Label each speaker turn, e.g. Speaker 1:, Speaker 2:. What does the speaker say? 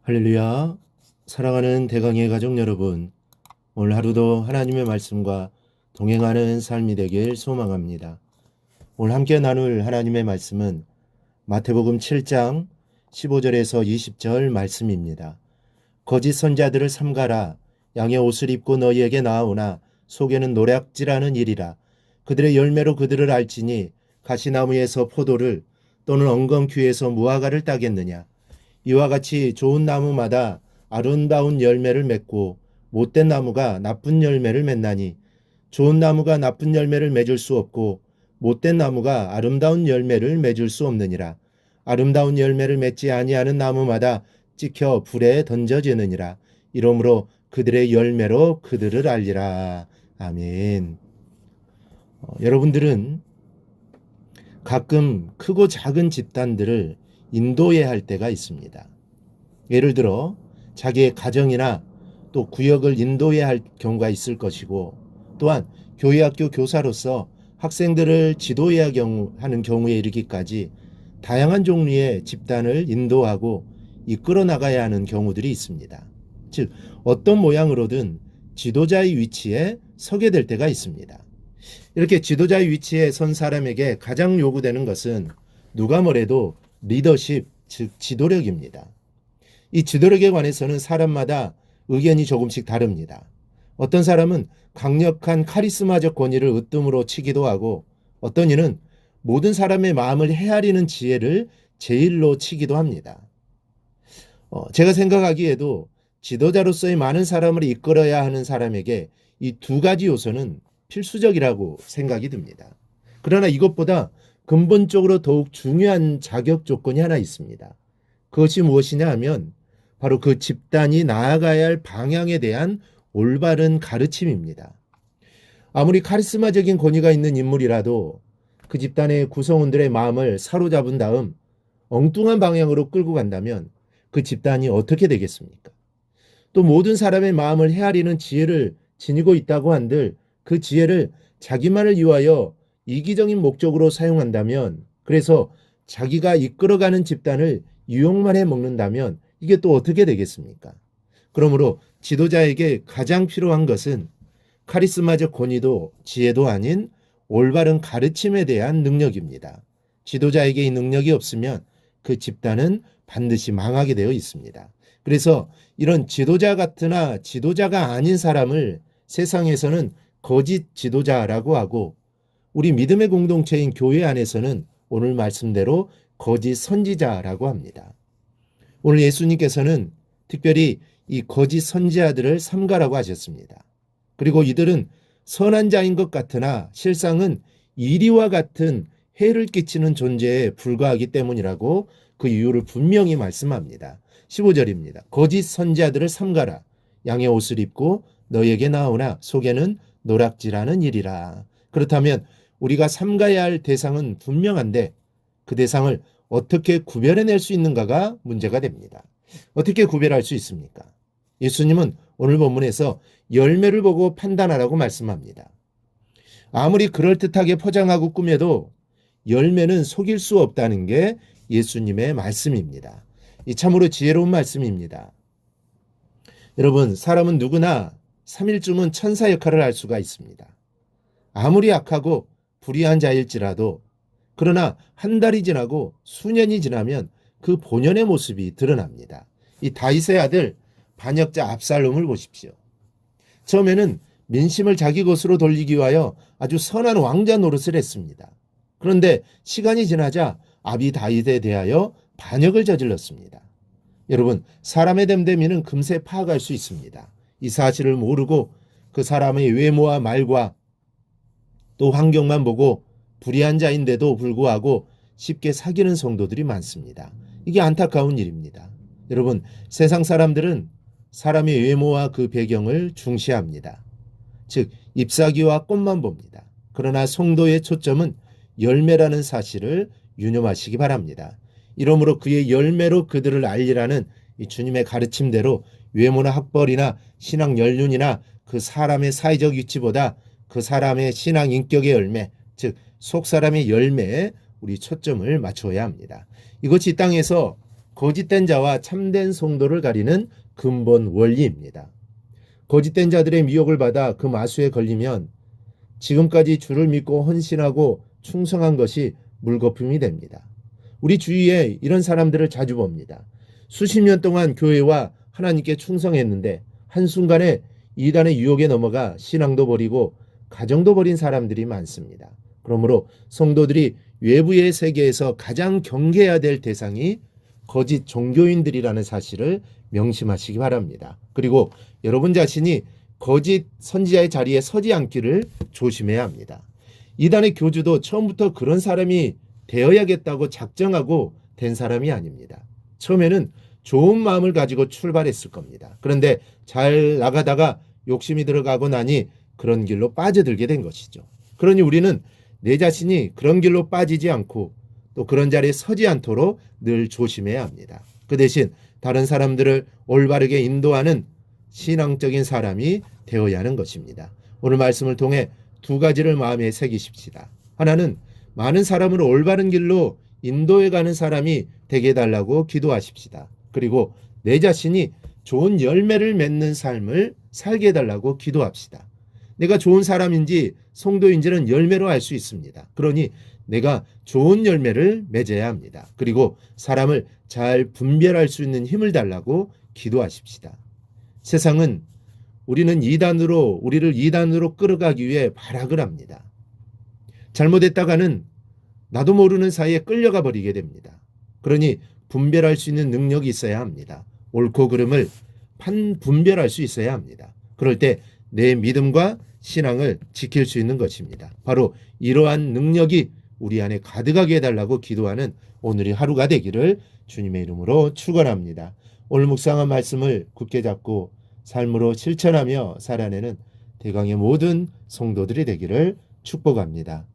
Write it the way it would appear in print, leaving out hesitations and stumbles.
Speaker 1: 할렐루야. 사랑하는 대강의 가족 여러분, 오늘 하루도 하나님의 말씀과 동행하는 삶이 되길 소망합니다. 오늘 함께 나눌 하나님의 말씀은 마태복음 7장 15절에서 20절 말씀입니다. 거짓 선자들을 삼가라. 양의 옷을 입고 너희에게 나아오나 속에는 노략질하는 일이라. 그들의 열매로 그들을 알지니 가시나무에서 포도를 또는 엉겅퀴에서 무화과를 따겠느냐. 이와 같이 좋은 나무마다 아름다운 열매를 맺고 못된 나무가 나쁜 열매를 맺나니 좋은 나무가 나쁜 열매를 맺을 수 없고 못된 나무가 아름다운 열매를 맺을 수 없느니라. 아름다운 열매를 맺지 아니하는 나무마다 찍혀 불에 던져지느니라. 이러므로 그들의 열매로 그들을 알리라. 아멘. 여러분들은 가끔 크고 작은 집단들을 인도해야 할 때가 있습니다. 예를 들어 자기의 가정이나 또 구역을 인도해야 할 경우가 있을 것이고, 또한 교회학교 교사로서 학생들을 지도해야 하는 경우에 이르기까지 다양한 종류의 집단을 인도하고 이끌어 나가야 하는 경우들이 있습니다. 즉 어떤 모양으로든 지도자의 위치에 서게 될 때가 있습니다. 이렇게 지도자의 위치에 선 사람에게 가장 요구되는 것은 누가 뭐래도 리더십, 즉 지도력입니다. 이 지도력에 관해서는 사람마다 의견이 조금씩 다릅니다. 어떤 사람은 강력한 카리스마적 권위를 으뜸으로 치기도 하고, 어떤 이는 모든 사람의 마음을 헤아리는 지혜를 제일로 치기도 합니다. 제가 생각하기에도 지도자로서의 많은 사람을 이끌어야 하는 사람에게 이 두 가지 요소는 필수적이라고 생각이 듭니다. 그러나 이것보다 근본적으로 더욱 중요한 자격 조건이 하나 있습니다. 그것이 무엇이냐 하면 바로 그 집단이 나아가야 할 방향에 대한 올바른 가르침입니다. 아무리 카리스마적인 권위가 있는 인물이라도 그 집단의 구성원들의 마음을 사로잡은 다음 엉뚱한 방향으로 끌고 간다면 그 집단이 어떻게 되겠습니까? 또 모든 사람의 마음을 헤아리는 지혜를 지니고 있다고 한들 그 지혜를 자기만을 위하여 이기적인 목적으로 사용한다면, 그래서 자기가 이끌어가는 집단을 유혹만 해 먹는다면 이게 또 어떻게 되겠습니까? 그러므로 지도자에게 가장 필요한 것은 카리스마적 권위도 지혜도 아닌 올바른 가르침에 대한 능력입니다. 지도자에게 이 능력이 없으면 그 집단은 반드시 망하게 되어 있습니다. 그래서 이런 지도자 같으나 지도자가 아닌 사람을 세상에서는 거짓 지도자라고 하고, 우리 믿음의 공동체인 교회 안에서는 오늘 말씀대로 거짓 선지자라고 합니다. 오늘 예수님께서는 특별히 이 거짓 선지자들을 삼가라고 하셨습니다. 그리고 이들은 선한 자인 것 같으나 실상은 이리와 같은 해를 끼치는 존재에 불과하기 때문이라고 그 이유를 분명히 말씀합니다. 15절입니다. 거짓 선지자들을 삼가라. 양의 옷을 입고 너에게 나오나 속에는 노략질하는 일이라. 그렇다면 우리가 삼가야 할 대상은 분명한데 그 대상을 어떻게 구별해낼 수 있는가가 문제가 됩니다. 어떻게 구별할 수 있습니까? 예수님은 오늘 본문에서 열매를 보고 판단하라고 말씀합니다. 아무리 그럴듯하게 포장하고 꾸며도 열매는 속일 수 없다는 게 예수님의 말씀입니다. 이 참으로 지혜로운 말씀입니다. 여러분, 사람은 누구나 3일쯤은 천사 역할을 할 수가 있습니다. 아무리 악하고 불의한 자일지라도, 그러나 한 달이 지나고 수년이 지나면 그 본연의 모습이 드러납니다. 이 다윗의 아들 반역자 압살롬을 보십시오. 처음에는 민심을 자기 것으로 돌리기 위하여 아주 선한 왕자 노릇을 했습니다. 그런데 시간이 지나자 아비 다윗에 대하여 반역을 저질렀습니다. 여러분, 사람의 됨됨이는 금세 파악할 수 있습니다. 이 사실을 모르고 그 사람의 외모와 말과 또 환경만 보고 불의한 자인데도 불구하고 쉽게 사귀는 성도들이 많습니다. 이게 안타까운 일입니다. 여러분, 세상 사람들은 사람의 외모와 그 배경을 중시합니다. 즉 잎사귀와 꽃만 봅니다. 그러나 성도의 초점은 열매라는 사실을 유념하시기 바랍니다. 이러므로 그의 열매로 그들을 알리라는 이 주님의 가르침대로 외모나 학벌이나 신앙 연륜이나 그 사람의 사회적 위치보다 그 사람의 신앙 인격의 열매, 즉 속 사람의 열매에 우리 초점을 맞춰야 합니다. 이것이 이 땅에서 거짓된 자와 참된 성도를 가리는 근본 원리입니다. 거짓된 자들의 미혹을 받아 그 마수에 걸리면 지금까지 주를 믿고 헌신하고 충성한 것이 물거품이 됩니다. 우리 주위에 이런 사람들을 자주 봅니다. 수십 년 동안 교회와 하나님께 충성했는데 한순간에 이단의 유혹에 넘어가 신앙도 버리고 가정도 버린 사람들이 많습니다. 그러므로 성도들이 외부의 세계에서 가장 경계해야 될 대상이 거짓 종교인들이라는 사실을 명심하시기 바랍니다. 그리고 여러분 자신이 거짓 선지자의 자리에 서지 않기를 조심해야 합니다. 이단의 교주도 처음부터 그런 사람이 되어야겠다고 작정하고 된 사람이 아닙니다. 처음에는 좋은 마음을 가지고 출발했을 겁니다. 그런데 잘 나가다가 욕심이 들어가고 나니 그런 길로 빠져들게 된 것이죠. 그러니 우리는 내 자신이 그런 길로 빠지지 않고 또 그런 자리에 서지 않도록 늘 조심해야 합니다. 그 대신 다른 사람들을 올바르게 인도하는 신앙적인 사람이 되어야 하는 것입니다. 오늘 말씀을 통해 두 가지를 마음에 새기십시다. 하나는 많은 사람을 올바른 길로 인도해가는 사람이 되게 해달라고 기도하십시다. 그리고 내 자신이 좋은 열매를 맺는 삶을 살게 해달라고 기도합시다. 내가 좋은 사람인지 성도인지는 열매로 알 수 있습니다. 그러니 내가 좋은 열매를 맺어야 합니다. 그리고 사람을 잘 분별할 수 있는 힘을 달라고 기도하십시다. 세상은 우리를 이단으로 끌어가기 위해 발악을 합니다. 잘못했다가는 나도 모르는 사이에 끌려가 버리게 됩니다. 그러니 분별할 수 있는 능력이 있어야 합니다. 옳고 그름을 분별할 수 있어야 합니다. 그럴 때 내 믿음과 신앙을 지킬 수 있는 것입니다. 바로 이러한 능력이 우리 안에 가득하게 해달라고 기도하는 오늘의 하루가 되기를 주님의 이름으로 축원합니다. 오늘 묵상한 말씀을 굳게 잡고 삶으로 실천하며 살아내는 대강의 모든 성도들이 되기를 축복합니다.